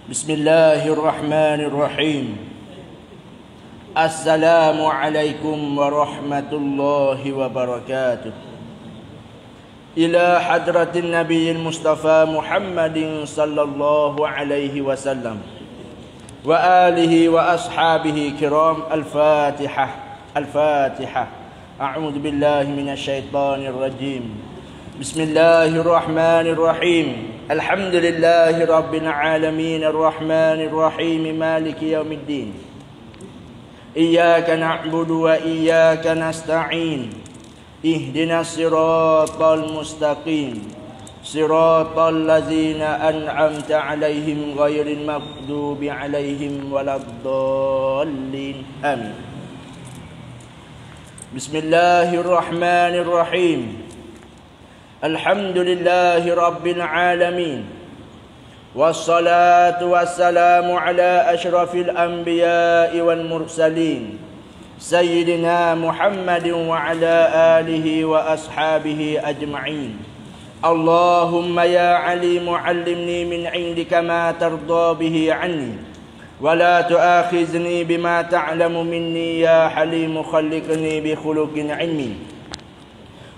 Bismillahirrahmanirrahim. Assalamualaikum warahmatullahi wabarakatuh. Ila hadratin Nabiyil Mustafa Muhammadin sallallahu alaihi wasallam wa alihi wa ashabihi kiram. Al-Fatihah. Al-Fatihah. A'udzu billahi minasy syaithanir rajim. Bismillahirrahmanirrahim. Alhamdulillahi rabbil alamin arrahmanir rahim maliki yaumiddin. Iyyaka na'budu wa iyyaka nasta'in. Ihdinas siratal mustaqim. Siratal ladzina an'amta 'alaihim ghairil maghdubi 'alaihim waladdallin. Amin. Bismillahirrahmanirrahim. Alhamdulillahi rabbil alamin. Wassalatu wassalamu ala asyrafil anbiya'i wal mursalin Sayyidina Muhammadin wa ala alihi wa ashabihi ajma'in. Allahumma ya alimu allimni min indika ma tarda bihi anni wa la tu'akhizni bima ta'lamu minni ya halimu khalliqni bi khuluqin ilmi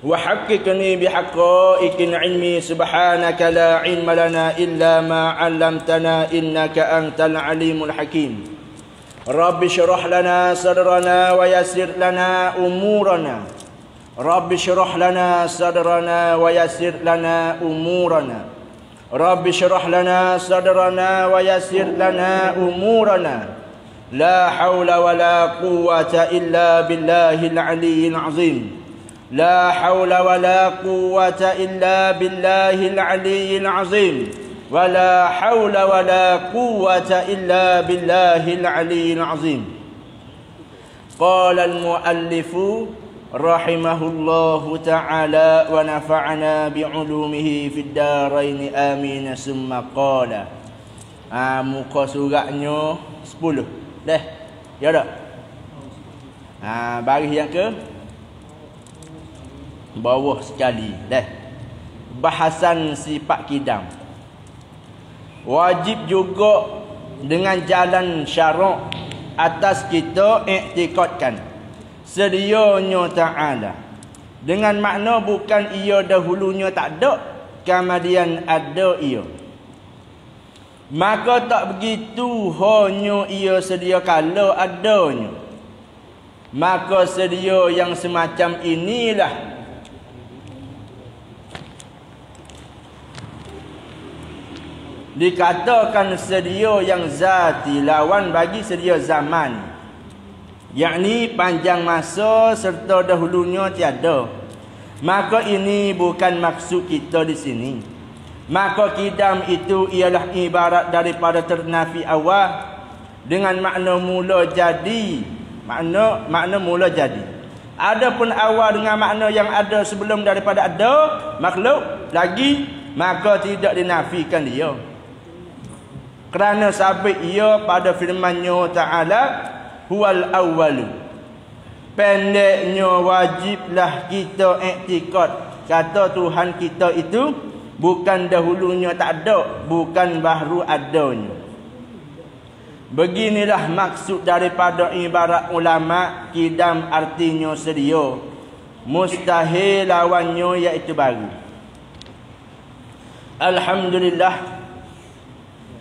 وحققني بحقائق علمي سبحانك لا علم لنا إلا ما علمتنا إنك أنت العليم الحكيم. رب اشرح لنا صدرنا ويسر لنا أمورنا. رب اشرح لنا صدرنا ويسر لنا أمورنا. رب اشرح لنا صدرنا ويسر لنا أمورنا. لا حول ولا قوة إلا بالله العلي العظيم. لا حول ولا قوة إلا بالله العلي العظيم. ولا حول ولا قوة إلا بالله العلي العظيم. قال المؤلف رحمه الله تعالى ونفعنا بعلومه في الدارين آمين. ثم قال muka suratnya 10 dah. Ya tak? Baris yang ke bawah sekali dah. Bahasan sifat kidam. Wajib juga dengan jalan syarak atas kita iktikadkan sedianya ta'ala. Dengan makna bukan ia dahulunya tak ada, kemudian ada ia. Maka tak begitu hanya ia sedia kala adanya. Maka sedia yang semacam inilah dikatakan sedia yang zati, lawan bagi sedia zaman, yakni panjang masa serta dahulunya tiada. Maka ini bukan maksud kita di sini. Maka kidam itu ialah ibarat daripada ternafi awal dengan makna mula jadi. Makna mula jadi. Adapun awal dengan makna yang ada sebelum daripada ada makhluk lagi, maka tidak dinafikan dia. Kerana sabit ia pada firman-Nya Ta'ala, huwal awwalu. Pendeknya wajiblah kita iktikad kata Tuhan kita itu bukan dahulunya tak ada, bukan baru adanya. Beginilah maksud daripada ibarat ulama kidam, artinya sedia. Mustahil lawannya iaitu baru.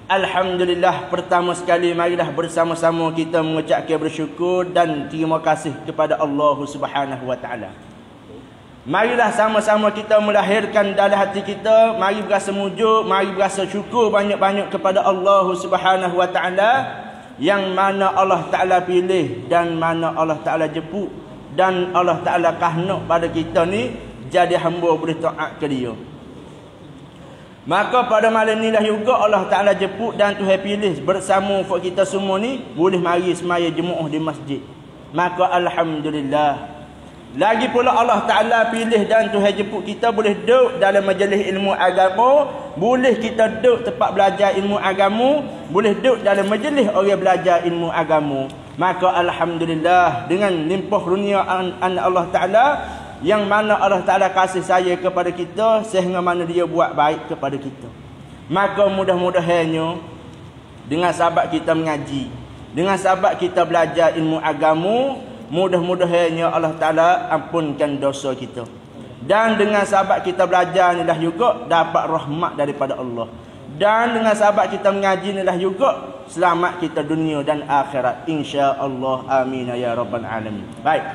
Alhamdulillah, pertama sekali marilah bersama-sama kita mengucapkan bersyukur dan terima kasih kepada Allah Subhanahu wa taala. Marilah sama-sama kita melahirkan dalam hati kita, mari berasa mujur, mari berasa syukur banyak-banyak kepada Allah Subhanahu wa taala yang mana Allah Taala pilih dan mana Allah Taala jemput dan Allah Taala kahnak pada kita ni jadi hamba boleh taat ke dia. Maka pada malam inilah juga Allah Ta'ala jemput dan Tuhan pilih bersama untuk kita semua ni boleh mari semaya jemaah di masjid. Maka Alhamdulillah. Lagi pula Allah Ta'ala pilih dan Tuhan jemput kita boleh duduk dalam majlis ilmu agama. Boleh kita duduk tempat belajar ilmu agama. Boleh duduk dalam majlis orang belajar ilmu agama. Maka alhamdulillah dengan limpah runia Allah Ta'ala, yang mana Allah Ta'ala kasih saya kepada kita, sehingga mana dia buat baik kepada kita. Maka mudah-mudahannya dengan sebab kita mengaji, dengan sebab kita belajar ilmu agama, mudah-mudahannya Allah Ta'ala ampunkan dosa kita. Dan dengan sebab kita belajar inilah juga dapat rahmat daripada Allah. Dan dengan sebab kita mengaji inilah juga selamat kita dunia dan akhirat, insya-Allah. Amin ya rabbal alamin. Baik.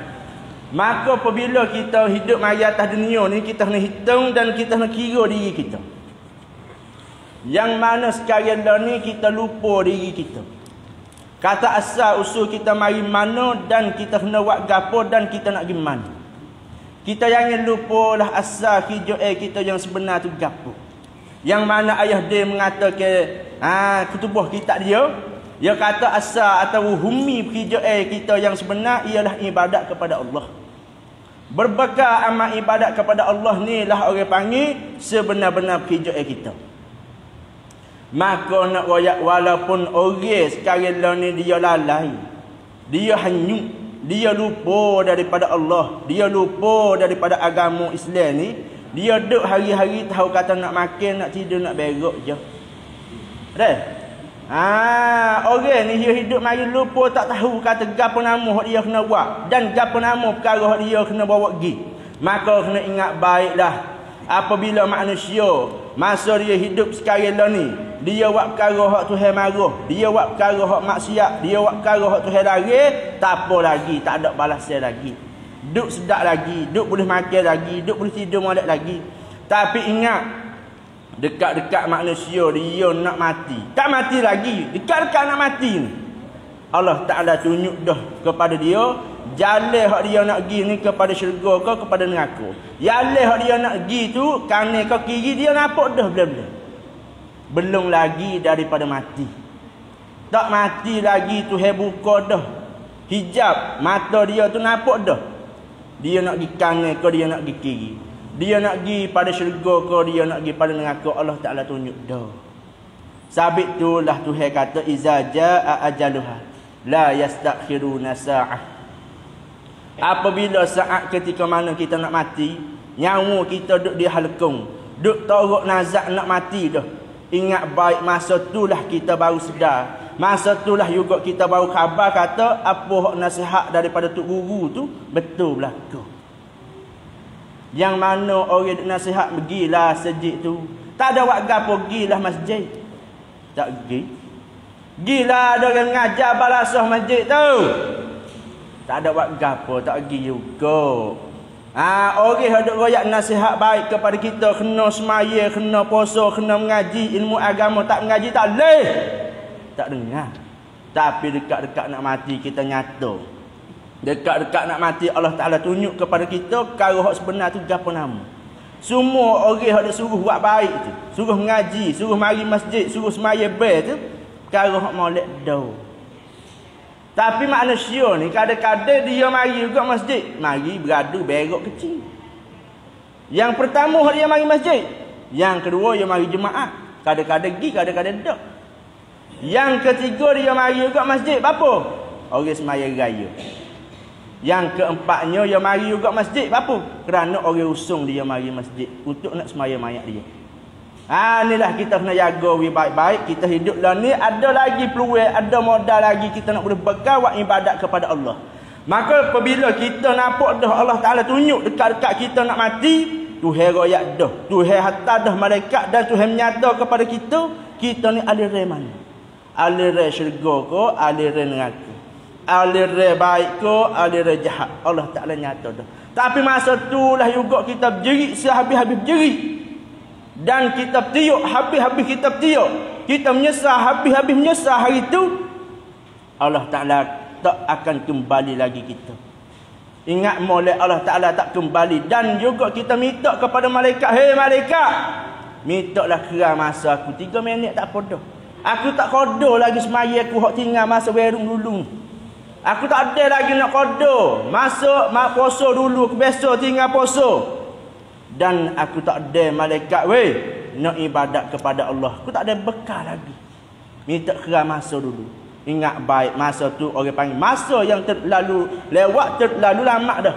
Maka apabila kita hidup mari atas dunia ni, kita kena hitung dan kita kena kira diri kita. Yang mana sekarang dah ni kita lupa diri kita. Kata asal usul kita mari mana dan kita kena buat gapo dan kita nak pergi mana. Kita jangan lupalah asal kita yang sebenar tu gapo. Yang mana ayah dia mengatakan kutubah kitab dia kata asal atau humi kita yang sebenar ialah ibadat kepada Allah. Berbekal amal ibadat kepada Allah ni lah orang panggil sebenar-benar kita. Maka nak royak walaupun orang sekarang ni dia lalai, dia hanyut, dia lupa daripada Allah, dia lupa daripada agama Islam ni, dia duduk hari-hari tahu kata nak makan, nak tidur, nak berak je. Dah. Orang ni dia hidup mari lupa, tak tahu kata gapo nama hak dia kena buat dan gapo nama perkara hak dia kena bawa pergi. Maka kena ingat baiklah, apabila manusia masa dia hidup sekarang ni, dia buat perkara hak Tuhan marah, dia buat perkara hak maksiat, dia buat perkara hak Tuhan larang, tak apa lagi, tak ada balasan lagi. Duk sedap lagi, duk boleh makan lagi, duk boleh tidur molek lagi. Tapi ingat, dekat-dekat manusia dia nak mati, tak mati lagi, dekat-dekat nak mati ni, Allah Ta'ala tunjuk dah kepada dia jalan hak dia nak pergi ni, kepada syurga ke kepada neraka. Jalan hak dia nak pergi tu kanan ke kiri dia nampak dah bila-bila. Belum lagi daripada mati. Tak mati lagi tu buka dah hijab mata dia tu nampak dah. Dia nak pergi kanan ke dia nak pergi kiri, dia nak pergi pada syurga ke dia nak pergi pada neraka, Allah Ta'ala tunjuk dah. Sabit tu lah Tuhan kata iza jaa ajaluha la yastakhiruna sa'ah. Apabila saat ketika mana kita nak mati, nyawa kita duk di halkung, duk torok nazak nak mati dah. Ingat baik, masa itulah kita baru sedar. Masa itulah juga kita baru khabar kata apa hak nasihat daripada tok guru tu betul berlaku. Yang mana orang duk nasihat pergilah sejik tu, tak ada buat gapo, pergilah masjid. Tak pergi. Gila ada orang ngajar balasah masjid tu. Tak ada buat gapo, tak pergi juga. Orang ada royak nasihat baik kepada kita, kena semaya, kena puasa, kena mengaji ilmu agama, tak mengaji tak boleh. Tak dengar. Tapi dekat-dekat nak mati kita nyata. Dekat-dekat nak mati Allah Ta'ala tunjuk kepada kita perkara hak sebenar tu gapo nama. Semua orang hak dia suruh buat baik tu, suruh mengaji, suruh mari masjid, suruh semaya ber tu, perkara hak molek dah. Tapi manusia ni kadang-kadang dia mari juga masjid, mari beradu berak kecil. Yang pertama dia mari masjid, yang kedua dia mari jemaah, kadang-kadang pergi, kadang-kadang tak. Yang ketiga dia mari juga masjid, apa? Orang semaya raya. Yang keempatnya dia mari juga masjid, apa? Kerana orang usung dia mari masjid untuk nak semaya mayat dia. Inilah kita kena jaga baik-baik. Kita hidup lah ni, ada lagi peluang, ada modal lagi kita nak boleh berkawat ibadat kepada Allah. Maka apabila kita nampak dah Allah Ta'ala tunjuk dekat-dekat kita nak mati, Tuhan royak dah, Tuhan hantar dah malaikat dan Tuhan menyata kepada kita ni aliran mana? Aliran syurga ke, aliran neraka, aliran baik ke, aliran jahat, Allah Ta'ala nyata dah. Tapi masa itulah juga kita berjerit sehabis-habis berjerit. Dan kita tiuk habis-habis kita tiuk, kita menyesal habis-habis menyesal hari itu, Allah Ta'ala tak akan kembali lagi kita. Ingat molek Allah Ta'ala tak kembali. Dan juga kita minta kepada malaikat, hei malaikat, mintalah kira masa aku 3 minit tak apa dah. Aku tak kodoh lagi semaya aku hak tinggal masa werung dulu. Aku tak ada lagi nak kodoh masa mak puasa dulu, aku biasa tinggal puasa. Dan aku tak ada malaikat nak ibadat kepada Allah. Aku tak ada bekal lagi. Minta kira masa dulu. Ingat baik masa tu orang panggil masa yang terlalu lewat, terlalu lama dah.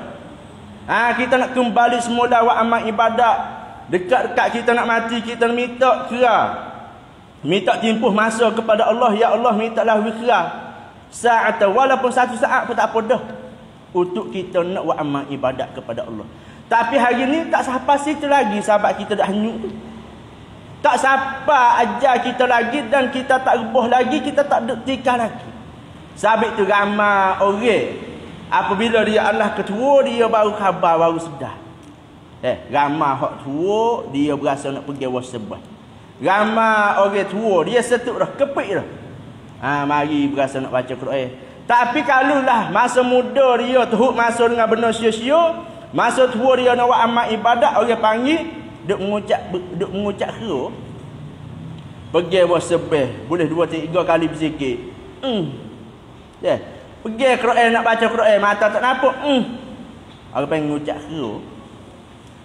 Kita nak kembali semula buat amal ibadat. Dekat-dekat kita nak mati, kita minta kira. Minta timpuh masa kepada Allah. Ya Allah, mintalah wikra. Saat walaupun 1 saat pun tak apa dah. Untuk kita nak buat amal ibadat kepada Allah. Tapi hari ni tak sampai situ lagi sahabat kita dah hanyut tu. Tak sampai ajar kita lagi dan kita tak rebuh lagi, kita tak dektikah lagi. Sabit tu ramai orang apabila dia adalah ketua, dia baru khabar, baru sedar. Ramai hak tua, dia berasa nak pergi wasebah. Ramai orang tua, dia setuk dah, kepik dah. Mari berasa nak baca Quran. Tapi kalau lah masa muda dia teruk masa dengan benar sia-sia, masa tua dia nak buat amal ibadat, orang panggil duk mengucap kira. Pergi wasebah, boleh 2-3 kali berzikir. Pergi Quran, nak baca Quran, mata tak nampak. Orang panggil mengucap kira.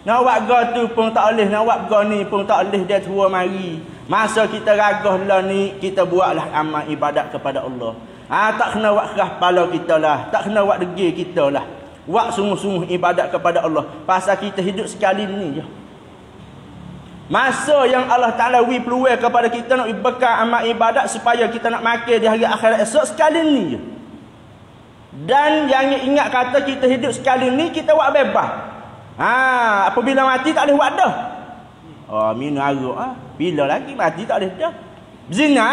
Nak buat go tu pun tak boleh, nak buat go ni pun tak boleh, dia tua mari. Masa kita ragah lah ni, kita buatlah amal ibadat kepada Allah. Tak kena buat kerah kepala kita lah, tak kena buat degil kita lah. Buat sungguh-sungguh ibadat kepada Allah. Pasal kita hidup sekali ni je. Masa yang Allah Ta'ala beri peluang kepada kita nak bekal amal ibadat supaya kita nak makan di hari akhirat esok, sekali ni je. Dan jangan ingat kata kita hidup sekali ni kita buat bebas. Apabila mati tak boleh buat dah. Minum arak bila lagi mati tak boleh dah. Berzina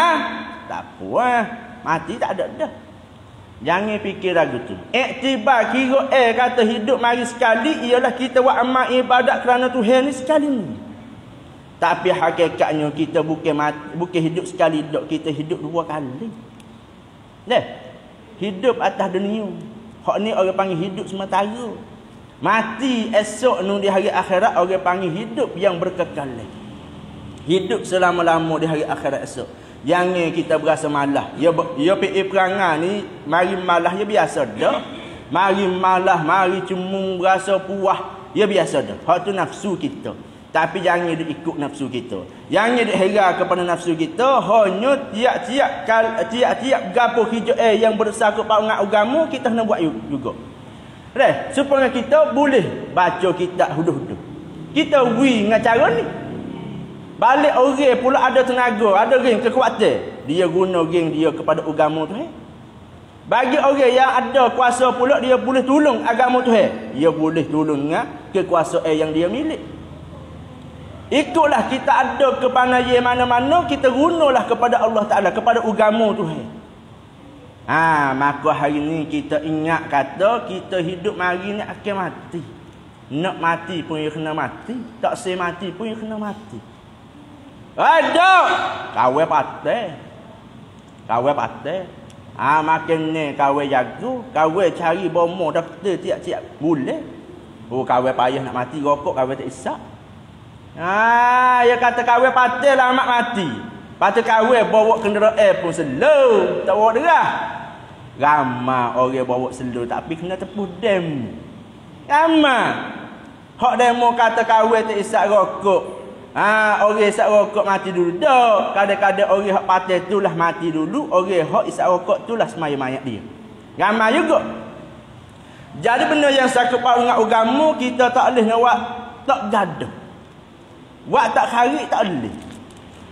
tak apa mati tak ada dah. Jangan fikir lagu tu. Iktibar kira kata hidup mari sekali ialah kita buat amal ibadat kerana Tuhan ni sekali ni. Tapi hakikatnya kita bukan hidup sekali dok, kita hidup 2 kali. Hidup atas dunia. Hak ni orang panggil hidup sementara. Mati esok nu di hari akhirat orang panggil hidup yang berkekalan. Hidup selama-lama di hari akhirat esok. Jangan kita berasa malah. Ya perangai ni mari malah ya biasa dah. Mari malah, mari cuma berasa puas, ya biasa dah. Hak tu nafsu kita. Tapi jangan ikut nafsu kita. Jangan dihera kepada nafsu kita. Hanya tiap-tiap gapo hijau yang bersangkut dengan agama kita kena buat juga. Supaya kita boleh baca kitab huduh-huduh. Kita dengan cara ni. Balik orang pula ada tenaga, ada ring kekuatan. Dia guna ring dia kepada agama tu. Bagi orang yang ada kuasa pula, dia boleh tolong agama tu. Dia boleh tolong dengan kekuasaan yang dia milik. Ikutlah kita ada kepanayaan mana-mana, kita gunalah kepada Allah Ta'ala, kepada agama Tuhan. Maka hari ni kita ingat kata kita hidup mari ni akan mati. Nak mati pun ia kena mati, tak say mati pun ia kena mati. Ada kawai patah. Makin ni kawai jaga, kawai cari bomo daftar tiap-tiap bulan. Kawai payah nak mati rokok, kawai tak isak. Ya kata kawai patah lah amat mati. Patah kawai bawa kenderaan pun slow, tak bawa derah. Ramai orang bawa slow tapi kena tepuh demo. Ramai. Hak demo kata kawai tak isak rokok. Orang isap rokok mati dulu dah. Kadang-kadang orang hak patah tu lah mati dulu. Orang hak isap rokok tu lah semaya mayat dia. Ramai juga. Jadi benda yang sakut dengan agama, kita tak boleh nak buat tak gaduh. Buat tak kharik tak boleh.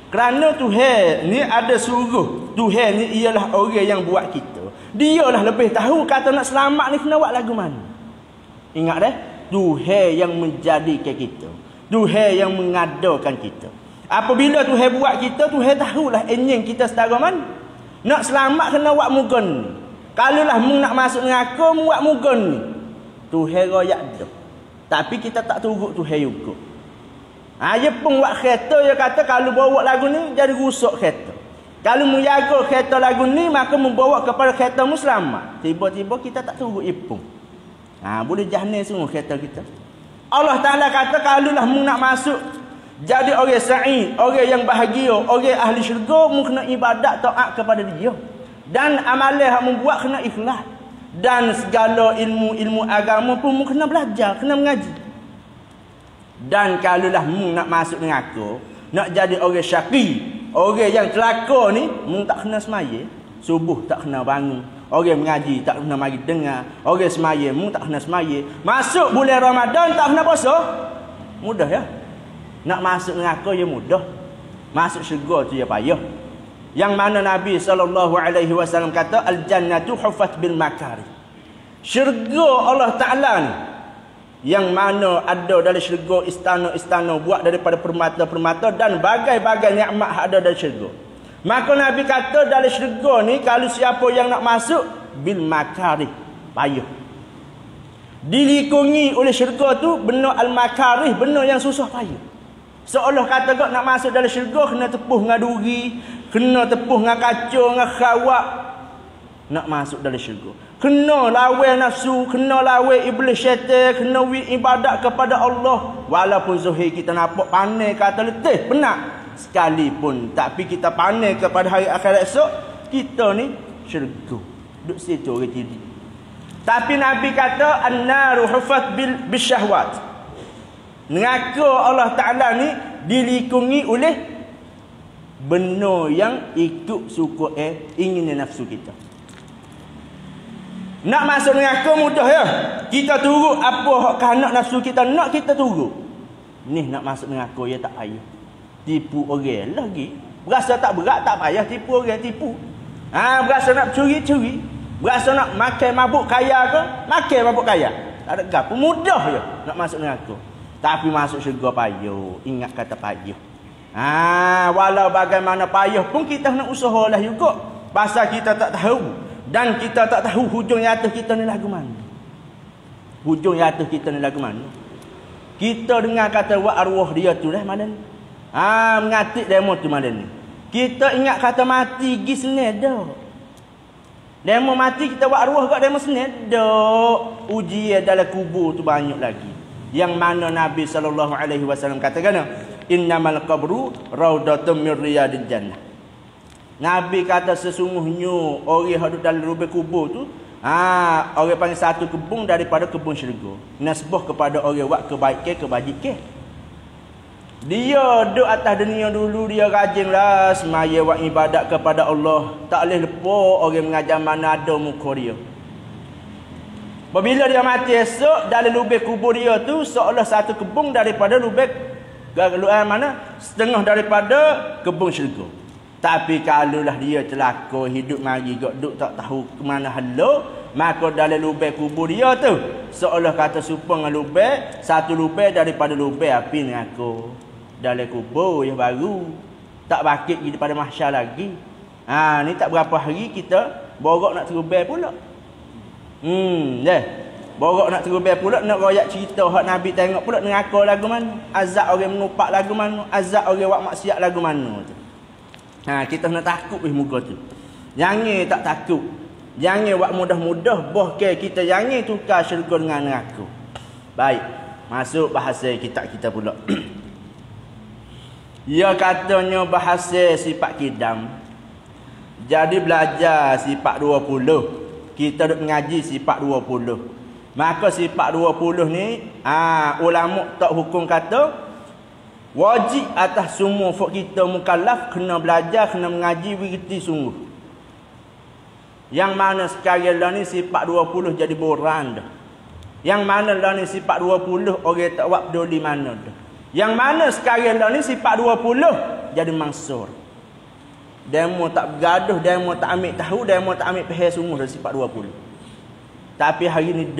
Kerana Tuhan ni ada suruh. Tuhan ni ialah orang yang buat kita. Dia lah lebih tahu kata nak selamat ni kena buat lagu mana. Ingat dah, Tuhan yang menjadikan kita. Tuhan yang mengadakan kita. Apabila Tuhan buat kita, Tuhan tahulah enjin kita setara mana. Nak selamat kena buat mugon ni. Kalau lah mu nak masuk neraka, mu buat mugon ni. Tuhan royak dah. Tapi kita tak turut Tuhan juga. Dia pun buat kereta, dia kata kalau bawa lagu ni jadi rusak kereta. Kalau mu jaga kereta lagu ni, maka membawa kepada kereta mu selamat. Tiba-tiba kita tak turut ipung. Boleh jahannam semua kereta kita. Allah Ta'ala kata kalau lah mu nak masuk jadi orang sa'id, orang yang bahagia, orang ahli syurga, mu kena ibadat taat kepada dia. Dan amalan yang mu buat kena ikhlas. Dan segala ilmu agama pun mu kena belajar, kena mengaji. Dan kalau lah mu nak masuk neraka, nak jadi orang syaqi, orang yang celaka ni, mu tak kena semaya. Subuh tak kena bangun. Orang mengaji tak kena mari dengar. Orang semaya tak kena semaya. Masuk bulan Ramadan tak kena puasa. Mudah ya. Nak masuk neraka ya mudah. Masuk syurga tu ya payah. Yang mana Nabi SAW kata al-jannatu huffat bil makari. Syurga Allah Ta'ala ni, yang mana ada dalam syurga istana-istana buat daripada permata-permata dan bagai-bagai nikmat ada dalam syurga. Maka Nabi kata dalam syurga ni kalau siapa yang nak masuk bil makari, payah. Dilikungi oleh syurga tu benda al-makarih, benda yang susah payah. Seolah kata kau nak masuk dalam syurga kena tepuh dengan duri, kena tepuh dengan kacau, dengan khawak. Nak masuk dalam syurga kena lawan nafsu, kena lawan iblis syaitan, kena ibadat kepada Allah. Walaupun zahir kita nampak pandai kata letih, penat sekalipun, tapi kita pandai kepada hari akhirat esok, kita ni syurga. Duduk situ orang tidur. Tapi Nabi kata an-naru huffat bil syahwat. Neraka Allah Ta'ala ni dilikungi oleh benda yang ikut suka ingin nafsu kita. Nak masuk neraka mudah ya. Kita turut apa kehendak nafsu kita nak, kita turut. Ni nak masuk neraka ya tak payah. Tipu orang lagi. Berasa tak berat tak payah tipu orang, tipu. Berasa nak curi-curi, berasa nak makan mabuk kaya ke, makan mabuk kaya. Tak ada gapo, mudah ya nak masuk neraka. Tapi masuk syurga payah. Ingat kata payah. Walau bagaimana payah pun kita nak usahalah juga. Pasal kita tak tahu. Dan kita tak tahu hujung yang atas kita ni lagu mana. Hujung yang atas kita ni lagu mana. Kita dengar kata wa arwah dia tu lah mana ni. Mengatik demo tu mana ni. Kita ingat kata mati pergi senang dah. Demo mati kita wa arwah kat demo senang dah. Ujian dalam kubur tu banyak lagi. Yang mana Nabi SAW katakan innamal qabru raudatun min riyadil jannah. Nabi kata sesungguhnya orang yang duduk dalam lubang kubur tu orang panggil satu kebun daripada kebun syurga. Nasbah kepada orang buat kebajikan. Dia duduk atas dunia dulu, dia rajinlah semaya buat ibadat kepada Allah. Tak boleh lupa orang mengajar mana ada muka dia. Apabila dia mati esok, dalam lubang kubur dia tu seolah satu kebun daripada lubang mana? Setengah daripada kebun syurga. Tapi kalaulah dia celaka hidup mari duk tak tahu ke mana halau, maka dalam lubang kubur dia tu seolah kata supang lubang, satu lubang daripada lubang api neraka. Dalam kubur yang baru, tak bakit daripada mahsyar lagi. Ni tak berapa hari kita borok nak terubah pula. Borok nak terubah pula, nak royak cerita hak Nabi tengok pula neraka lagu mana, azab orang menupak lagu mana, azab orang buat maksiat lagu mana tu. Kita nak takut muka tu. Jangan tak takut. Jangan buat mudah-mudah bahkan kita jangan tukar syurga dengan neraka. Baik, masuk bahasa kitab kita pula. Ia katanya bahasa sifat kidam. Jadi belajar sifat 20. Kita duk mengaji sifat 20. Maka sifat 20 ni ulama tak hukum kata wajib atas semua kita mukallaf kena belajar, kena mengaji begitu sungguh. Yang mana sekarang lah ni sifat 20 jadi boran dah. Yang mana lah ni sifat 20 orang tak buat peduli mana dah. Yang mana sekarang lah ni sifat 20 jadi mangsur. Demo tak bergaduh, demo tak ambil tahu, demo tak ambil pahal sungguh dari sifat 20. Tapi hari ni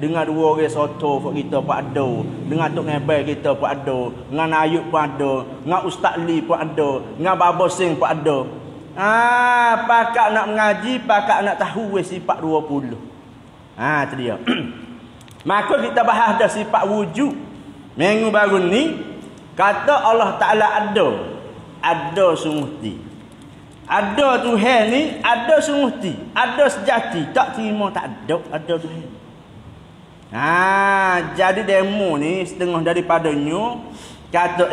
dengan dua orang soto kita pun ada, dengan Tok Nebel kita pun ada, dengan Ayub pun ada, dengan Ustaz Li pun ada, dengan Baba Sing pun ada. Pakak nak mengaji, pakak nak tahu sifat 20. Tu dia. Maka kita bahas dah sifat wujud. Minggu baru ni kata Allah Ta'ala ada sungguhti. Ada Tuhan ni, ada sungguhti, ada sejati. Tak terima tak ada Tuhan. Jadi demo ni setengah daripadanya kata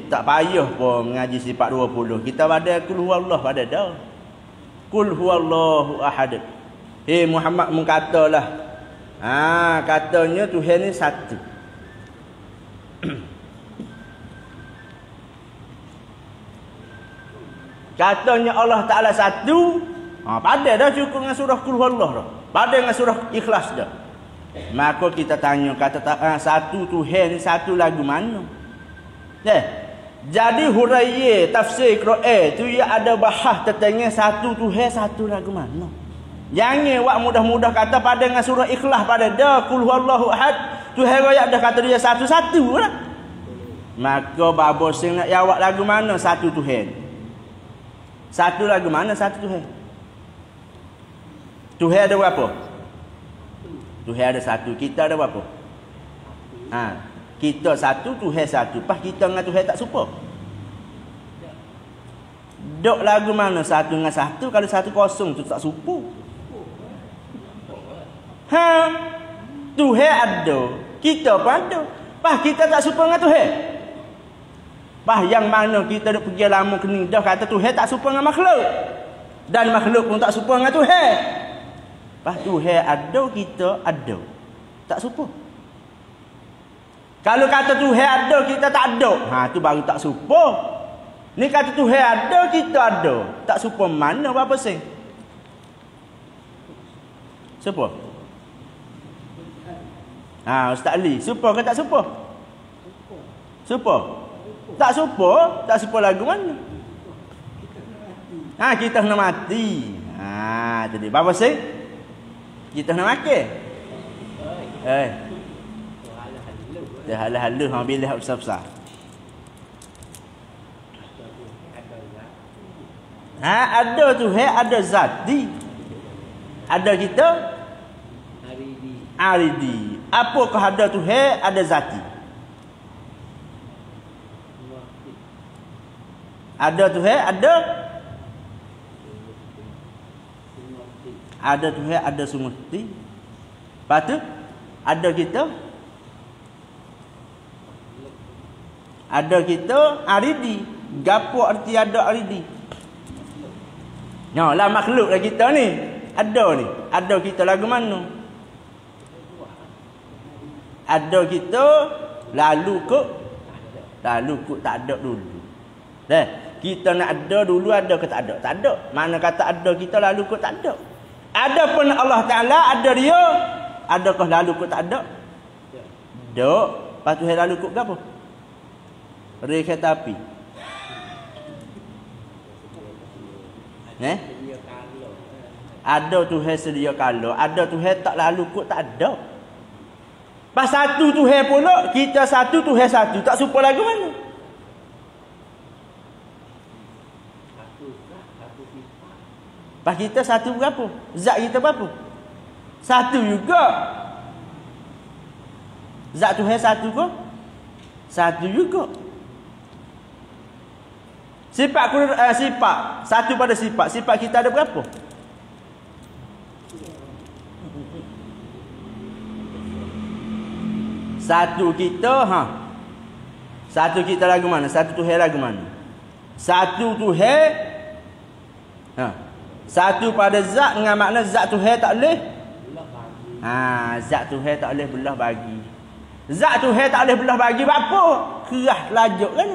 tak payah pun mengaji sifat 20. Kita pada kul huwallah pada dah. Kul huwallahu ahad. Muhammad mengatalah katanya Tuhan ni satu. Katanya Allah Ta'ala satu. Pada dah cukup dengan surah Qul Huwallah dah. Pada dengan surah Ikhlas dah. Maka kita tanya, kata satu Tuhan ni satu lagu mana? Jadi huraiya tafsir Quran tu ia ada bahas tentang satu Tuhan satu lagu mana. Jangan awak mudah-mudah kata pada dengan surah Ikhlas pada dah Qul Huwallahu Ahad. Tuhan royak dah kata dia satu-satu lah. Maka babo sing nak jawab lagu mana satu Tuhan? Satu lagu mana satu Tuhan? Tuhan ada berapa? Tuhan ada satu, kita ada berapa? Kita satu, Tuhan satu. Pas kita dengan Tuhan tak serupa. Dok lagu mana satu dengan satu, kalau satu kosong tu tak serupa. Tuhan ada, kita pun ada. Pas kita tak serupa dengan Tuhan. Pas yang mana kita duk pergi lama kening dah kata Tuhan tak serupa dengan makhluk. Dan makhluk pun tak serupa dengan Tuhan. Pas Tuhan ada, kita ada. Tak serupa. Kalau kata Tuhan ada, kita tak ada. Tu baru tak serupa. Ni kata Tuhan ada, kita ada. Tak serupa mana berapa sen? Serupa? Ustaz Ali, serupa ke tak serupa? Serupa? Tak serupa? Tak serupa lagu mana? Kita kena mati. Tadi berapa sen? Kita nak makan. Dah halu-halu bila hak besar-besar. Ada Tuhan, ada zati. Ada kita aridi. Apakah ada Tuhan, ada zati? Ada Tuhan, ada Tuhan, ada semesti. Lepas tu ada kita. Ada kita aridi. Gapo arti ada aridi? Lah makhluk lah kita ni. Ada ni. Ada kita lagu mana? Ada kita lalu kok tak ada dulu. Kita nak ada dulu, ada ke tak ada? Tak ada. Mana kata ada kita lalu kok tak ada? Ada pun Allah Ta'ala, ada dia. Adakah lalu kok tak ada? Dok. Lepas tu lalu kok apa? Rel kereta api. Ada Tuhan sedia kala. Ada Tuhan tak lalu kok tak ada. Pas satu Tuhan pula, kita satu Tuhan satu. Tak serupa lagu mana? Pas kita satu berapa? Zat kita berapa? Satu juga. Zat Tuhan satu ke? Satu juga. Sifat satu pada sifat. Sifat kita ada berapa? Satu kita, Satu kita lagu mana? Satu Tuhan lagu mana? Satu Tuhan, satu pada zat dengan makna zat Tuhan tak boleh. Zat Tuhan tak boleh belah bagi. Zat Tuhan tak boleh belah bagi apa? Kerah lajuk kan?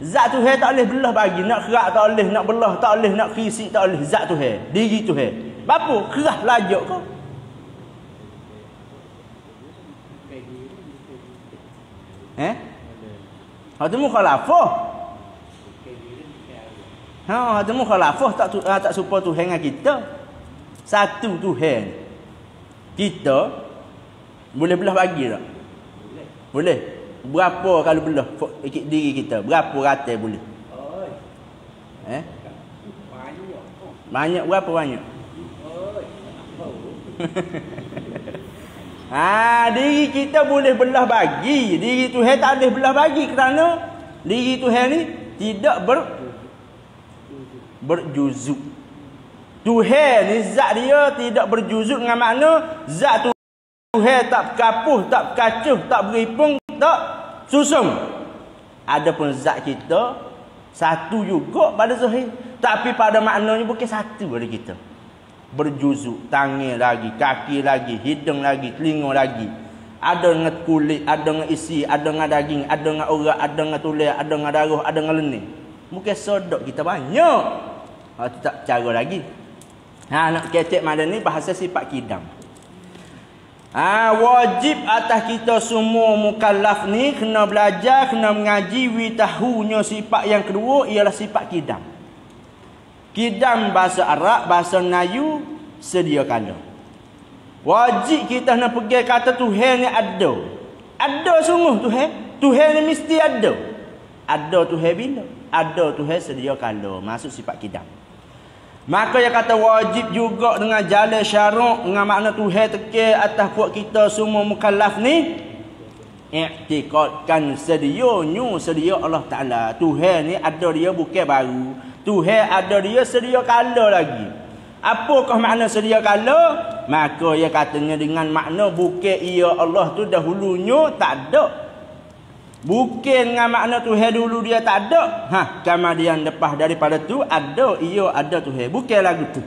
Zat Tuhan tak boleh belah bagi. Nak kerak tak boleh, nak belah tak boleh, nak krisik tak boleh. Zat Tuhan, diri Tuhan. Apa? Kerah lajuk kau. Hak tu mukhalafah. Hak tu mukhalafah tak serupa Tuhan dengan kita. Satu Tuhan. Kita boleh belah bagi tak? Boleh. Berapa kalau belah diri kita? Berapa ratai boleh? Banyak berapa banyak? Diri kita boleh belah bagi. Diri Tuhan tak boleh belah bagi kerana diri Tuhan ni tidak berjuzuk. Tuhan ni zat dia tidak berjuzuk dengan makna zat Tuhan tak kapuh, tak kacuh, tak beripung, tak susung. Adapun zat kita satu juga pada zahir, tapi pada maknanya bukan satu pada kita. Berjuzuk, tangan lagi, kaki lagi, hidung lagi, telinga lagi. Ada dengan kulit, ada dengan isi, ada dengan daging, ada dengan urat, ada dengan tulang, ada dengan darah, ada dengan lenih. Mungkin sodok kita banyak. Itu tak cara lagi. Nak kecek mana ni bahasa sifat kidam. Wajib atas kita semua mukallaf ni kena belajar, kena mengaji tahunya sifat yang kedua ialah sifat kidam. Kidam bahasa Arab, bahasa Melayu sedia kala. Wajib kita nak pergi kata Tuhan ni ada. Ada sungguh Tuhan. Tuhan ni mesti ada. Ada Tuhan bila? Ada Tuhan sedia kala. Masuk sifat kidam. Maka dia kata wajib juga dengan jalan syarak, dengan makna Tuhan tekir atas buat kita semua mukallaf ni. I'tiqadkan sedia Allah Ta'ala. Tuhan ni ada dia bukan baru. Tuhan ada dia sedia kala lagi. Apakah makna sedia kala? Maka ia katanya dengan makna bukan ia Allah tu dahulunya tak ada. Bukan dengan makna Tuhan dulu dia tak ada. Kemudian lepas daripada tu ada ia ada Tuhan. Bukan lagu tu.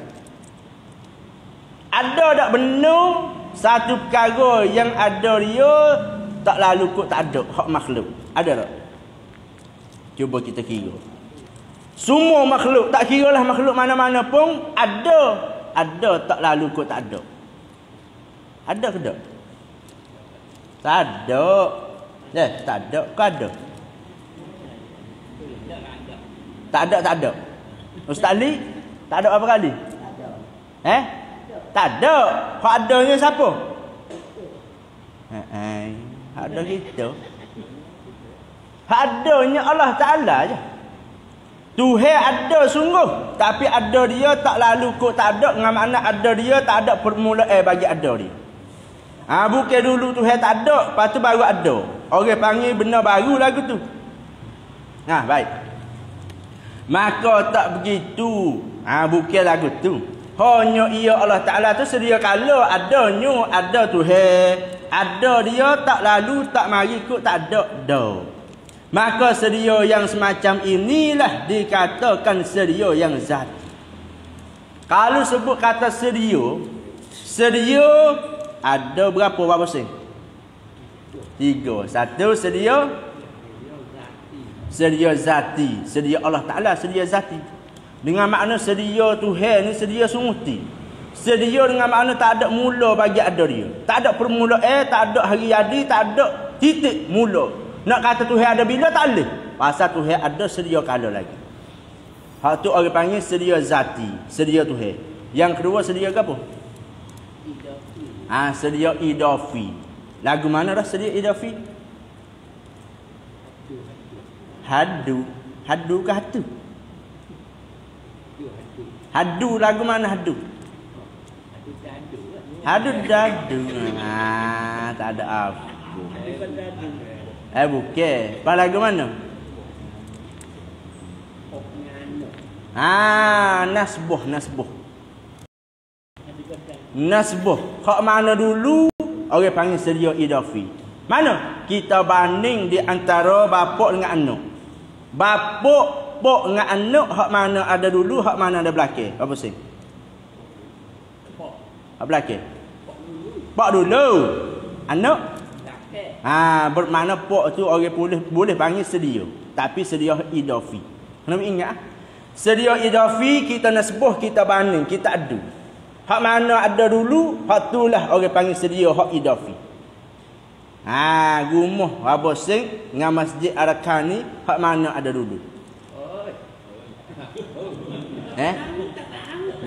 Ada tak benar satu perkara yang ada dia tak lalu kot tak ada hak makhluk. Ada tak? Cuba kita kira. Semua makhluk, tak kira lah makhluk mana-mana pun ada. Ada tak lalu kot tak ada. Ada ke tak? Tak ada. Tak ada ke ada? Tak ada. Ustaz Ali, tak ada apa kali? Tak ada. Hak adanya siapa? Ada kita. Hak adanya Allah Ta'ala je. Tuhan ada sungguh, tapi ada dia tak lalu kot tak ada, dengan makna ada dia tak ada permulaan bagi ada dia. Bukan dulu Tuhan tak ada, lepas tu baru ada. Orang panggil benda baru lagu tu. Baik. Maka tak begitu. Bukan lagu tu. Hanya ia Allah Ta'ala tu sedia kala adanya, ada Tuhan. Ada dia tak lalu, tak mari kot tak ada. Maka sedia yang semacam inilah dikatakan sedia yang zat. Kalau sebut kata sedia ada berapa sen? 3. Satu sedia zati. Sedia Allah Ta'ala, sedia zati. Dengan makna sedia Tuhan ni sedia sungguh. Sedia dengan makna tak ada mula bagi ada dia. Tak ada permulaan, tak ada hari jadi, tak ada titik mula. Nak kata Tuhan ada bila tak boleh. Pasal Tuhan ada sedia kala lagi. Hak tu orang panggil sedia zati, sedia Tuhan. Yang kedua sedia apa? Sedia idafi. Lagu mana dah sedia idafi? Hadu ke hatu? Hadu lagu mana hadu? Hadu dadu. Tak ada apa. Bukan. Apa lagu mana? Nasbuh. Hak mana dulu orang panggil sedia idafi. Mana? Kita banding di antara bapak dengan anak. Bapak dengan anak hak mana ada dulu, hak mana ada belakang. Apa sih? Hak belakang. Pak dulu. Anak? Bermakna pak tu orang boleh panggil sedia. Tapi sedia idafi. Kena ingat. Sedia idafi kita nasbuh, kita banding, kita adu. Hak mana ada dulu, hak itulah orang panggil sedia hak idafi. Rumah Abah Sing dengan Masjid Arakan ni hak mana ada dulu?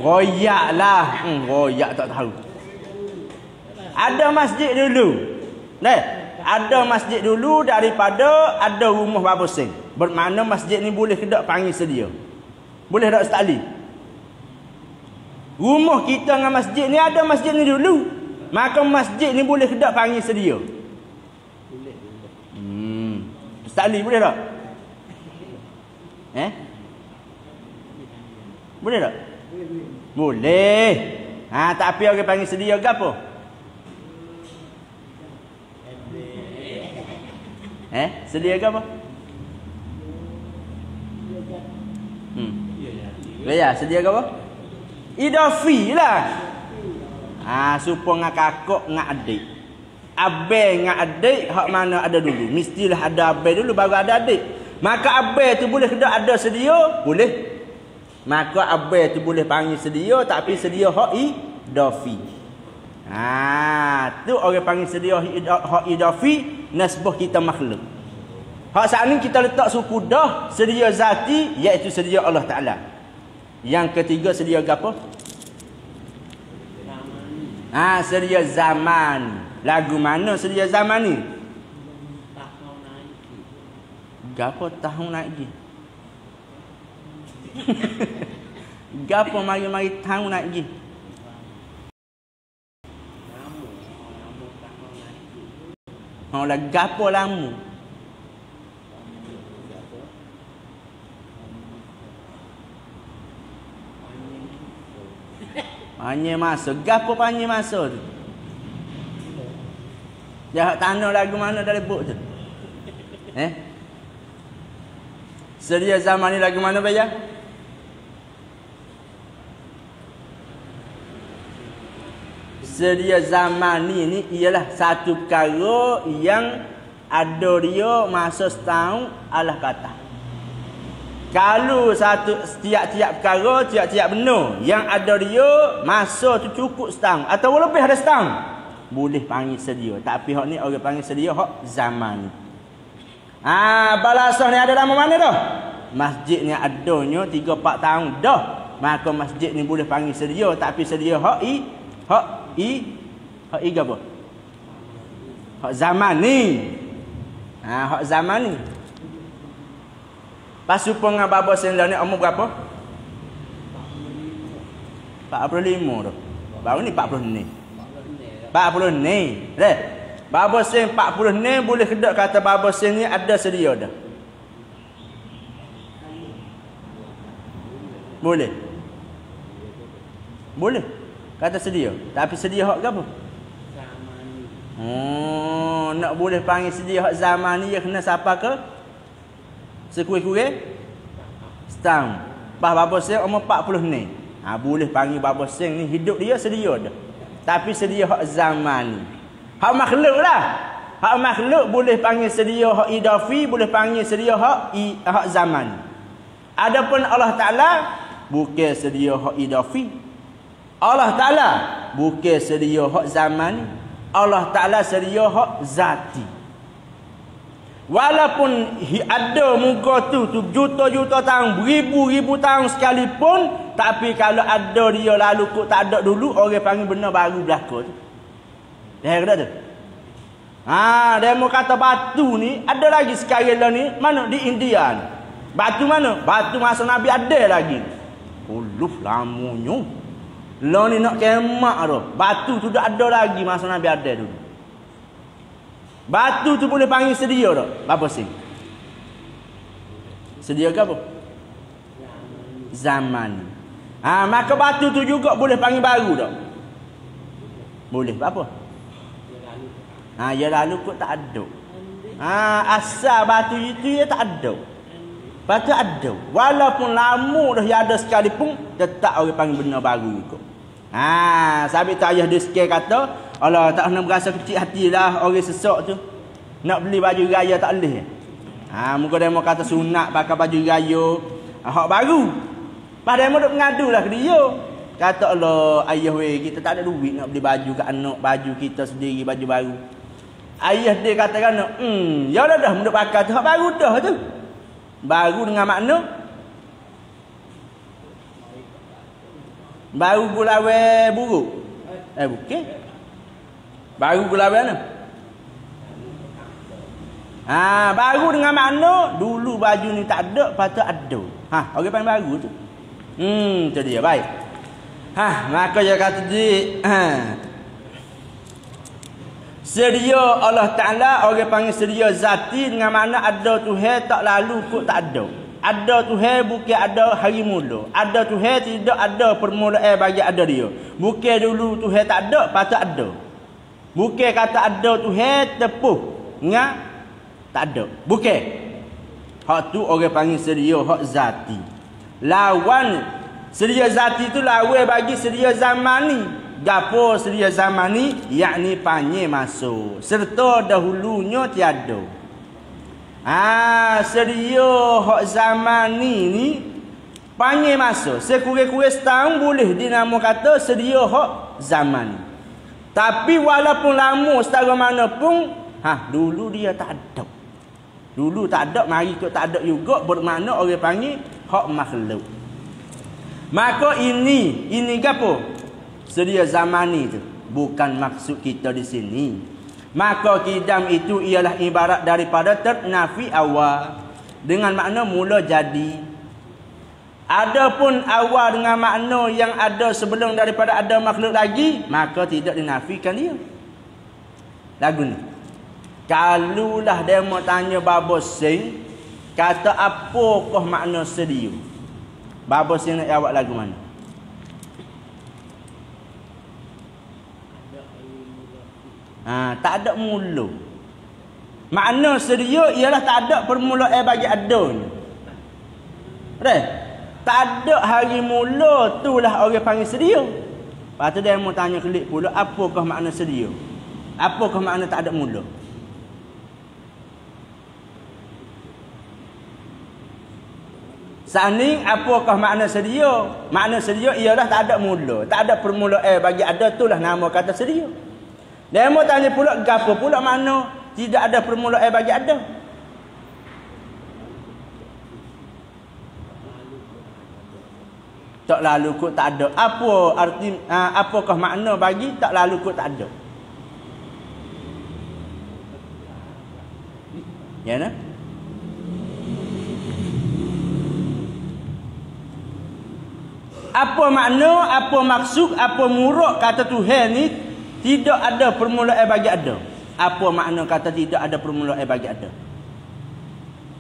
Royak lah. Royak tak tahu. Ada masjid dulu. Ada masjid dulu daripada ada rumah Abah Sing. Bermakna masjid ni boleh ke tak panggil sedia? Boleh tak Ustaz Ali? Rumah kita dengan masjid ni ada masjid ni dulu. Maka masjid ni boleh ke tak panggil sedia? Boleh. Ustaz Ali boleh tak? Boleh tak? Boleh. Tapi orang panggil sedia ke apa? Sedia ke apa? Ya, sedia ke apa? Idafi lah. Supaya dengan kakak dengan adik. Abang dengan adik hak mana ada dulu. Mestilah ada abang dulu baru ada adik. Maka abang tu boleh kedak ada sedia? Boleh. Maka abang tu boleh panggil sedia tapi sedia hak idafi. Tu orang panggil sedia hak idafi nasbah kita makhluk. Hak saat ni kita letak suku dah sedia zati iaitu sedia Allah Taala. Yang ketiga sedia apa? Sedia zaman. Lagu mana sedia zaman ni? Gapo tahun naik lagi? Gapo mari-mari tahun naik lagi? Lah gapo lama? Panjang masa. Gapo panjang masa tu? Jahat tanah lagu mana dari buk tu? Sedia zaman ni lagu mana bayar? Sedia zaman ni ialah satu perkara yang ada dia masa setahun Allah kata. Kalau tiap-tiap perkara, tiap-tiap benda yang ada dia masa tu cukup setahun atau lebih ada setahun, boleh panggil sedia. Tapi hak ni orang panggil sedia hak zaman ni. Balasah ni ada nama mana dah? Masjid ni adanya 3-4 tahun dah. Maka masjid ni boleh panggil sedia tapi sedia hak apa? Hak zaman ni. Hak zaman ni. Pasu penga baba sendal ni umur berapa? 45 dah. Baru ni 40 ni. 40 ni. Dah. Baba sen 40 ni boleh kedak kata baba sen ni ada sedia dah. Boleh. Boleh. Kata sedia. Tapi sedia hak apa? Zaman. Nak boleh panggil sedia hak zaman ni ya kena siapa ke? Sekurang-kurang setahun. Baba sen umur 40 ni. Boleh panggil baba sen ni hidup dia sedia dah. Tapi sedia hak zaman ni. Hak makhluk lah. Hak makhluk boleh panggil sedia hak idafi, boleh panggil sedia hak zaman. Adapun Allah Taala bukan sedia hak idafi. Allah Taala bukan sedia hak zaman. Allah Taala sedia hak zati. Walaupun ada muka tu juta-juta tahun, beribu-ribu tahun sekalipun, tapi kalau ada dia lalu kok tak ada dulu, orang panggil benda baru berlaku tu. Dah kena tu. Dia mau kata batu ni ada lagi sekarang lah ni, mana di India ni. Batu mana? Batu masa Nabi ada lagi. Lamunya. Lah ni nak kemak tu. Batu tu dah ada lagi masa Nabi ada dulu. Batu tu boleh panggil sedia tak? Apa sih? Sedia ke apa? Zaman. Maka batu tu juga boleh panggil baru tak? Boleh. Apa? Ya lalu kot tak ada. Asal batu itu ya tak ada. Batu ada. Walaupun lama dah ada sekalipun, tetap orang panggil benda baru juga. Sabit tu ayah dia sikit kata, Allah tak kena berasa kecil hatilah orang sesak tu. Nak beli baju raya tak boleh. Muka dia mau kata sunat pakai baju raya. Hak baru. Padahal mau duk mengadulah ke dia. Kata Allah, ayah weh kita tak ada duit nak beli baju kat anak, baju kita sendiri, baju baru. Ayah dia katakan, ya dah menduk pakai tu hak baru dah tu. Baru dengan makna baru gulawe buruk. Bukan. Baru gulawe mana? Baru dengan makna dulu baju ni tak ada, patut ada. Orang panggil baru tu. Tu dia baik. Maka dia kata sedia Allah Ta'ala orang panggil sedia zati dengan makna ada Tuhan tak lalu kot tak ada. Ada Tuhan bukan ada hari mula. Ada Tuhan tidak ada permulaan bagi ada dia. Bukan dulu Tuhan tak ada, patut ada. Bukan kata ada Tuhan tepuh dengan tak ada. Bukan. Hak tu orang panggil sedia hak zati. Lawan sedia zati tu lawan bagi sedia zaman ni. gapo sedia zaman ni, yakni panjang masa serta dahulunya tiada. Sedia hak zaman ni panjang masa, sekurang-kurang setahun boleh dinamo kata sedia hak zaman. Tapi walaupun lama setara mana pun, dulu dia tak ada. Dulu tak ada, mari kau tak ada juga, bermakna orang panggil hak makhluk. Maka ini gapo? Sedia zaman ni tu, bukan maksud kita di sini. Maka kidam itu ialah ibarat daripada ternafi awal dengan makna mula jadi. Adapun awal dengan makna yang ada sebelum daripada ada makhluk lagi, maka tidak dinafikan dia. Lagu ni. Kalulah dia mau tanya Baba Sing, kata apakah makna sedia? Baba Sing nak jawab lagu mana? Tak ada mula. Makna sedia ialah tak ada permulaan bagi adanya. Tak ada hari mula, itulah orang panggil sedia. Lepas tu dia mau tanya kelik pula, apakah makna sedia? Apakah makna tak ada mula? Saning apakah makna sedia? Makna sedia ialah tak ada mula, tak ada permulaan bagi ada, itulah nama kata sedia. Dia mau tanya pula, gapo pula makna tidak ada permulaan bagi ada? Tak lalu kot tak ada. Apa arti, apakah makna bagi tak lalu kot tak ada? Ya nah? Apa makna, apa maksud, apa murak kata Tuhan ni tidak ada permulaan bagi ada? Apa makna kata tidak ada permulaan bagi ada?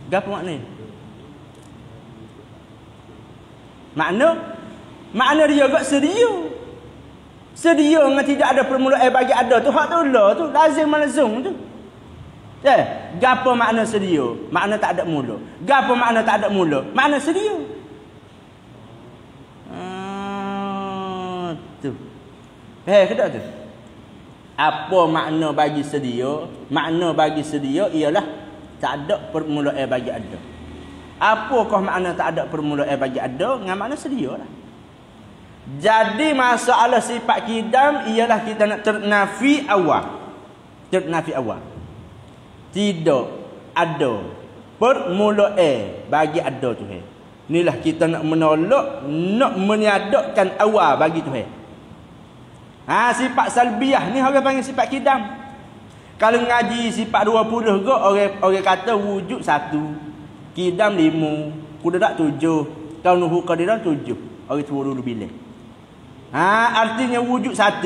Apa makna? Makna dia agak sedia. Sedia dengan tidak ada permulaan bagi ada tu hak tu lah tu, lazim malazum tu. Gapo makna sedia? Makna tak ada mula. Gapo makna tak ada mula? Makna sedia. Tu. Kedak tu. Apa makna bagi sedia? Makna bagi sedia ialah tak ada permulaan bagi ada. Apakah makna tak ada permulaan bagi ada? Dengan makna sedia lah. Jadi masalah sifat kidam ialah kita nak ternafi awal. Ternafi awal. Tidak ada permulaan bagi ada Tuhan. Inilah kita nak menolak, nak meniadakan awal bagi Tuhan. Sifat salbiah ni orang panggil sifat kidam. Kalau ngaji sifat 20 ke, orang kata wujud 1, kidam 5, kudarat 7, kaunuhu qadiran 7. Orang tua dulu bila. Artinya wujud 1.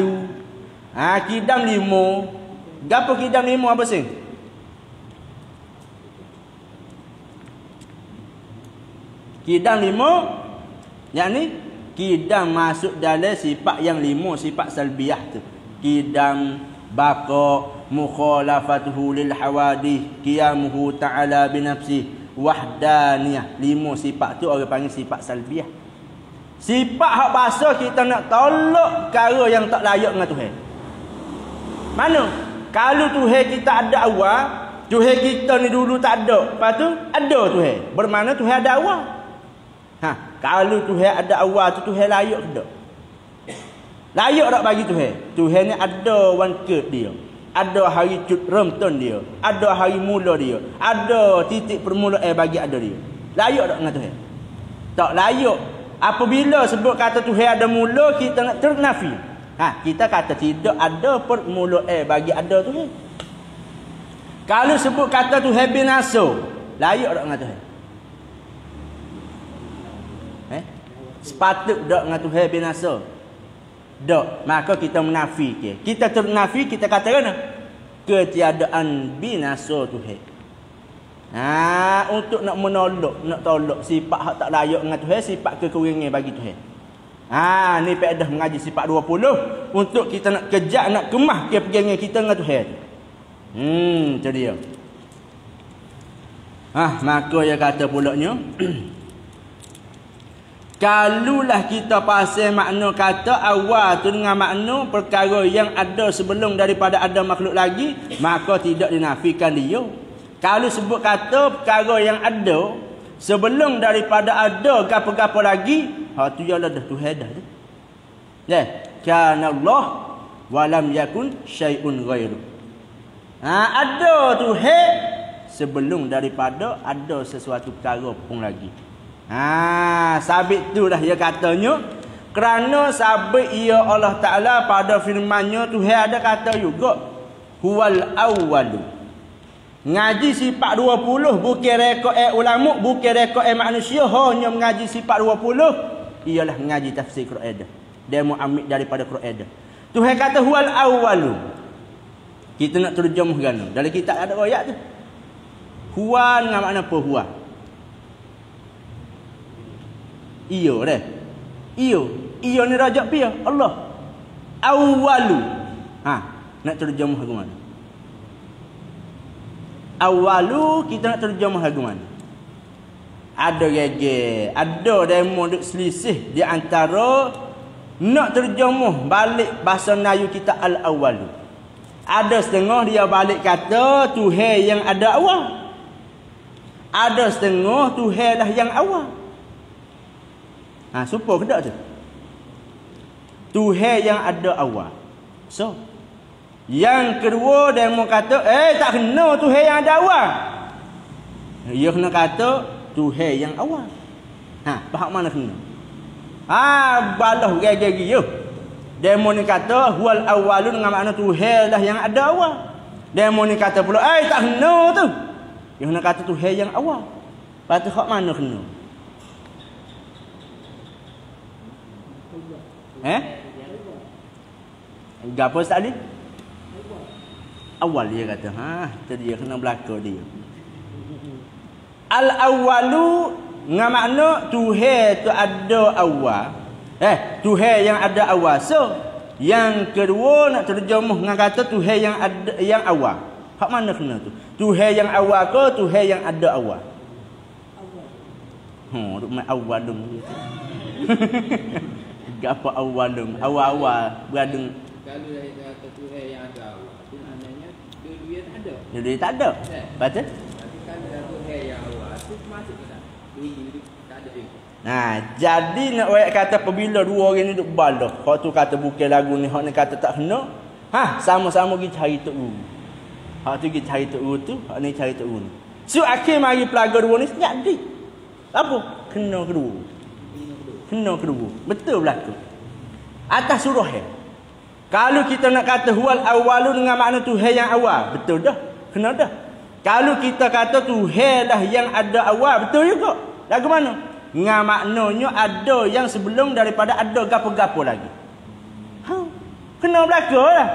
Kidam 5. Gapo kidam 5 apa sih? Kidam 5, yakni kidam masuk dalam sifat yang 5, sifat salbiah tu. Kidam, baqa, mukhalafatuhu lil hawadith, qiyamuhu ta'ala binafsih, wahdaniyah. 5 sifat tu orang panggil sifat salbiah. Sifat hak bahasa kita nak tolak perkara yang tak layak dengan Tuhan. Mana? Kalau Tuhan kita ada awal, Tuhan kita ni dulu tak ada, lepas tu ada Tuhan. Bermakna Tuhan ada awal. Kalau Tuhan ada awal tu, Tuhan layak ke tak? Layak tak bagi Tuhan? Tuhan ni ada one cut dia. Ada hari cut remton dia. Ada hari mula dia. Ada titik permulaan bagi ada dia. Layak tak dengan Tuhan? Tak layak. Apabila sebut kata Tuhan ada mula, kita nak ternafi. Kita kata tidak ada permulaan bagi ada Tuhan. Kalau sebut kata Tuhan binasa, layak tak dengan Tuhan? Sepatut tak dengan Tuhan binasa? Tak. Maka kita menafikan. Kita ternafi, kita katakan ketiadaan binasa Tuhan. Untuk nak menolak, nak tolak sifat hak tak layak dengan Tuhan, sifat kekurangan bagi Tuhan. Ni faedah mengaji sifat 20 untuk kita nak kejak, nak kemah kepegangan kita dengan Tuhan. Itu dia. Maka dia kata pulaknya Kalulah kita pasal makna kata awal tu dengan makna perkara yang ada sebelum daripada ada makhluk lagi, maka tidak dinafikan dia. Kalau sebut kata perkara yang ada sebelum daripada ada gapo-gapo lagi, tu ialah dah Tuhan dah. Ya, kana Allah wa lam yakun syai'un ghairu. Ada Tuhan sebelum daripada ada sesuatu perkara pun lagi. Sabit tu dah dia katanya, kerana sabit ia Allah Ta'ala pada firman-Nya Tuhan ada kata juga huwal awwalu. Ngaji sifat 20 bukan rekod ulama, bukan rekod manusia, hanya mengaji sifat 20 ialah mengaji tafsir Quran. Dia mau ambil daripada Quran. Tuhan kata huwal awwalu. Kita nak terjemahkan dalam kitab ada ayat tu. Huwa dengan makna apa huwa? Iyo dah. Iyo ni rajak pia Allah. Awwalu. Nak terjemah ke mana? Awalu kita nak terjemah lagu mana? Ada gege, ada demo duk selisih di antara nak terjemah balik bahasa Melayu kita al-awalu. Ada setengah dia balik kata Tuhan yang ada awal. Ada setengah Tuhan lah yang awal. Supa ke tak tu? Tuhan yang ada awal. So yang kedua dia mau kata tak kena Tuhan yang ada awal. Dia kena kata Tuhan yang awal. Faham mana kena? Balah gigi yo. Dia mau ni kata huwal awwalu dengan makna Tuhan lah yang ada awal. Dia mau ni kata pula tak kena tu. Dia kena kata Tuhan yang awal. Patut hak mana kena? Gapo tadi? Awal dia kata. Itu dia kena belaka dia. Al-awwalu dengan makna Tuhan tu ada awal. Tuhan yang ada awal. So, yang kedua nak terjemah dengan kata Tuhan yang ada yang awal. Hak mana kena tu? Tuhan yang awal ke Tuhan yang ada awal? Duk main awalung gitu. Gapo awalung? Awal-awal beradung. Kalau dah kata Tuhan yang ada awal, tu maknanya dia tak ada. Dia tak ada. Betul? Tapi kalau dah Tuhan yang awal, tu masuk ke tak? Dia tak ada dia. Jadi nak ayat kata apabila dua orang ni duk balah, hak tu kata bukan lagu ni, hak ni kata tak kena. Sama-sama pergi cari tok guru. Hak tu pergi cari tok guru tu, hak ni cari tok guru ni. So akhir mari pelaga dua ni jadi. Apa? Kena kedua. Kena kedua. Betul berlaku. Atas surah kalau kita nak kata huwal awwalu dengan makna Tuhan yang awal, betul dah. Kena dah. Kalau kita kata Tuhan dah yang ada awal, betul juga. Lagu mana? Dengan maknanya ada yang sebelum daripada ada gapo-gapo lagi. Kena berlaku lah.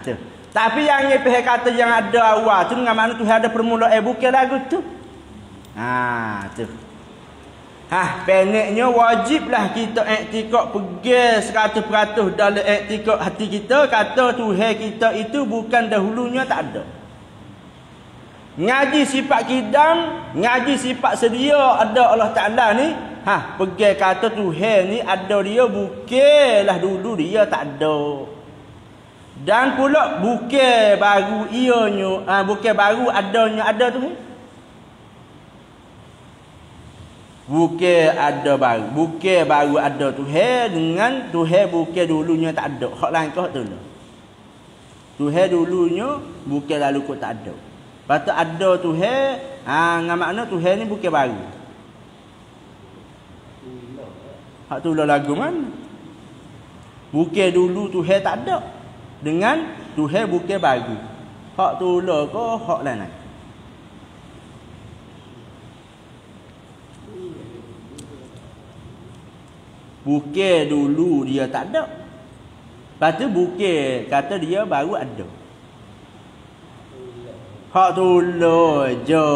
Tu. Tapi yang ni pihak kata yang ada awal tu dengan makna Tuhan ada permulaan, bukan lagu tu. Tu. Pendeknya wajiblah kita iktikad pergi 100% dalam iktikad hati kita kata Tuhan kita itu bukan dahulunya tak ada. Ngaji sifat kidam, ngaji sifat sedia ada Allah Ta'ala ni, pergi kata Tuhan ni ada dia bukanlah dulu dia tak ada. Dan pula bukan baru ianya, bukan baru adanya ada tu. Bukan ada baru. Bukan baru ada Tuhan dengan Tuhan bukan dulunya tak ada. Hak lain kau tu lah. Tuhan dulunya bukan lalu kau tak ada. Patut ada Tuhan, dengan makna Tuhan ni bukan baru. Hak tu lah lagu mana? Bukan dulu Tuhan tak ada. Dengan Tuhan bukan baru. Hak tu lah ke hak lain. Bukan dulu dia tak ada. Lepas tu bukan kata dia baru ada. Hak tu lah je.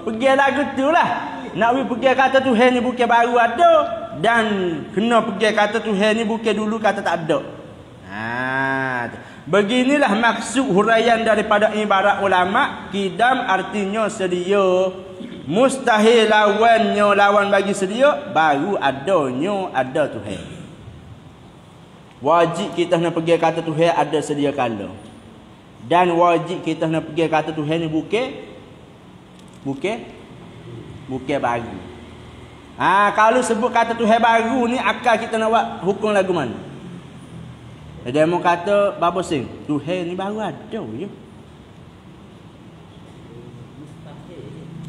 Pergi lagu tu lah. Nak pergi kata Tuhan ni bukan baru ada. Dan kena pergi kata Tuhan ni bukan dulu kata tak ada. Beginilah maksud huraian daripada ibarat ulama. Kidam artinya sedia. mustahil lawan bagi sedia, baru ada Tuhan. Wajib kita nak pergi kata Tuhan ada sedia kala. Dan wajib kita nak pergi kata Tuhan ni bukan baru. Kalau sebut kata Tuhan baru ni, akal kita nak buat hukum lagu mana? Dia mau kata babo sing, Tuhan ni baru ada je.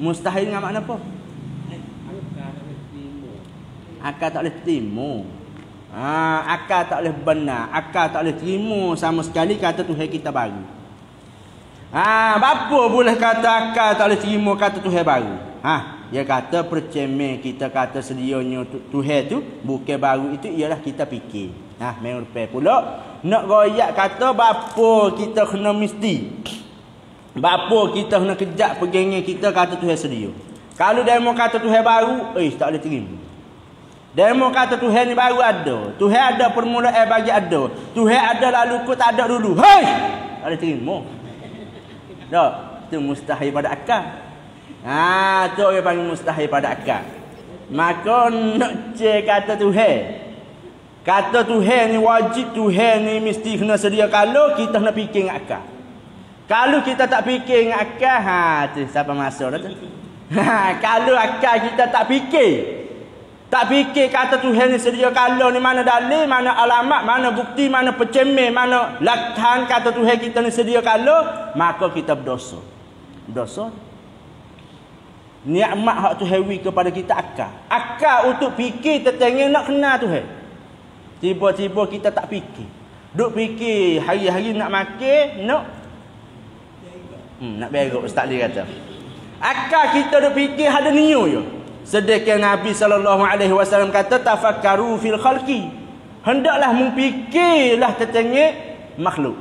Mustahil dengan makna apa? Akal tak boleh terima. Akal tak boleh benar, akal tak boleh terima sama sekali kata Tuhan kita baru. Bapa boleh kata akal tak boleh terima kata Tuhan baru? Dia kata percemeh kita kata sedianya Tuhan tu bukan baru, itu ialah kita fikir. Memang lepas pula nak royak kata bapa kita kena mesti. Bapa kita kena kejap pegangnya kita kata Tuhan sedia. Kalau dia mau kata Tuhan baru, tak boleh terima. Dia mau kata Tuhan ni baru ada. Tuhan ada permulaan bagi ada. Tuhan ada lalu kau tak ada dulu. Hei! Tak boleh terima. Tak, itu mustahil pada akal. Tu orang panggil mustahil pada akal. Maka nak cek kata Tuhan. Kata Tuhan ni wajib, Tuhan ni mesti kena sedia. Kalau kita nak fikir dengan akal. Kalau kita tak fikir dengan akal, tu siapa masuk dah tu. Kalau akal kita tak fikir kata Tuhan ni sedia kalau ni, mana dalil, mana alamat, mana bukti, mana percemeh, mana lakhan kata Tuhan kita ni sedia kalau, maka kita berdosa. Nikmat hak Tuhan beri kepada kita akal untuk fikir tentang nak kenal Tuhan. Tiba-tiba kita tak fikir. Duk fikir hari-hari nak makan, nak berok Ustaz Ali kata. Akal kita duk fikir ada niat je. Sedekah Nabi SAW kata tafakkaru fil khalqi. Hendaklah memfikirlah tentang makhluk.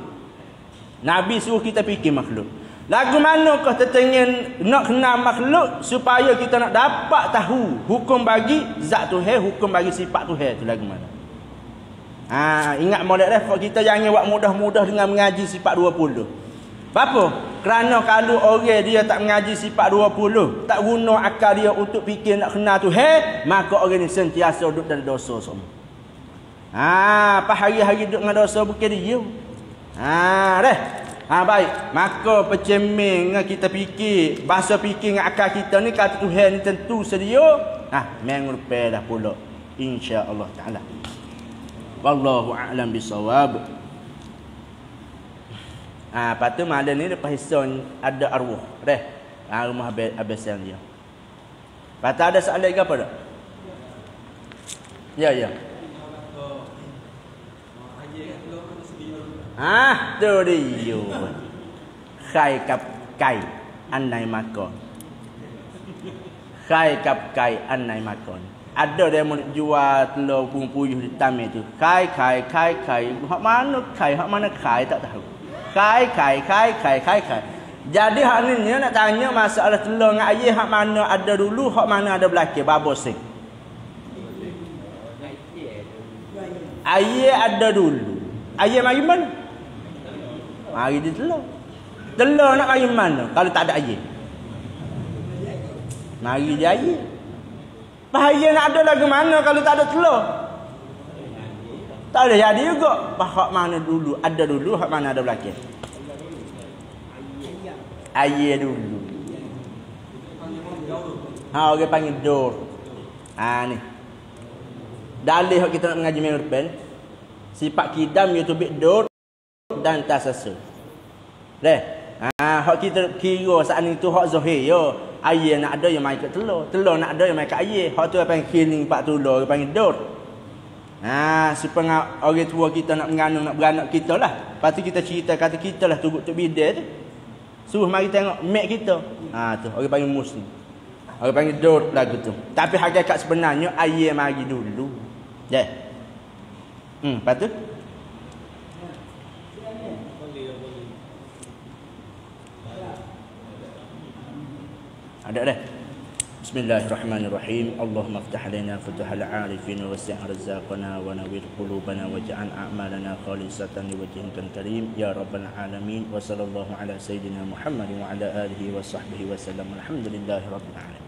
Nabi suruh kita fikir makhluk. Lagu manakah tentang nak kenal makhluk supaya kita nak dapat tahu hukum bagi zat Tuhan, hukum bagi sifat Tuhan tu lagu mana? Ingat molek refok kita jangan buat mudah-mudah dengan mengaji sifat 20. Apa? Kerana kalau orang dia tak mengaji sifat 20, tak guna akal dia untuk fikir nak kenal Tuhan, maka orang ni sentiasa duduk dalam dosa semua. Apa hari-hari duduk dengan dosa bukan dia. Baik. Maka percemeng kita fikir, bahasa fikir dengan akal kita ni kata Tuhan ni tentu sedia. Memang lepas dah pula. Insya-Allah taala. Wallahu a'lam bisawab. Lepas tu malam ni lepas hison ada arwah. Rumah abesan dia. Lepas tu ada soalan ke apa tak? Ya. Tu dia. Khai kap kai anai makon. Khai kap kai anai makon. Ada dia mau jual telur puyuh di taman tu. Khai. Hak mana khai tak tahu. Khai. Jadi hak ni nak tanya masalah telur dengan air, hak mana ada dulu, hak mana ada belakang, babo sing. Air ada dulu. Air mari mana? Mari di telur. Telur nak mari mana kalau tak ada air? Mari di air. Bahaya nak ada lagu mana kalau tak ada telur? Tak ada jadi juga. Hak mana dulu? Ada dulu, hak mana ada belakang? Air dulu. Orang panggil dor. Ni. Dalil hak kita nak mengaji minggu depan. Sifat kidam iaitu dor dan tasasul. Hak kita kira saat ni tu hak zahir yo. Air nak ada yang mai kat telur. Telur nak ada yang mai kat air. Hak tu apa yang killing pak telur, orang panggil dor. Supaya orang tua kita nak mengandung, nak beranak kita lah. Lepas tu kita cerita kata kita lah tu bidai tu. Suruh mari tengok mak kita. Tu orang panggil muslim. Orang panggil dor lagu tu. Tapi hakikat sebenarnya air mari dulu. Lepas tu ada dah. Bismillahirrahmanirrahim. Allahumma iftah lana futuhal arifin wa wasi' rizqana wa nawwir qulubana waj'al a'malana khalisatan liwajhikal karim ya rabbal alamin wa sallallahu ala sayidina Muhammadin wa ala alihi wa sahbihi wa sallam. Alhamdulillahirabbil alamin.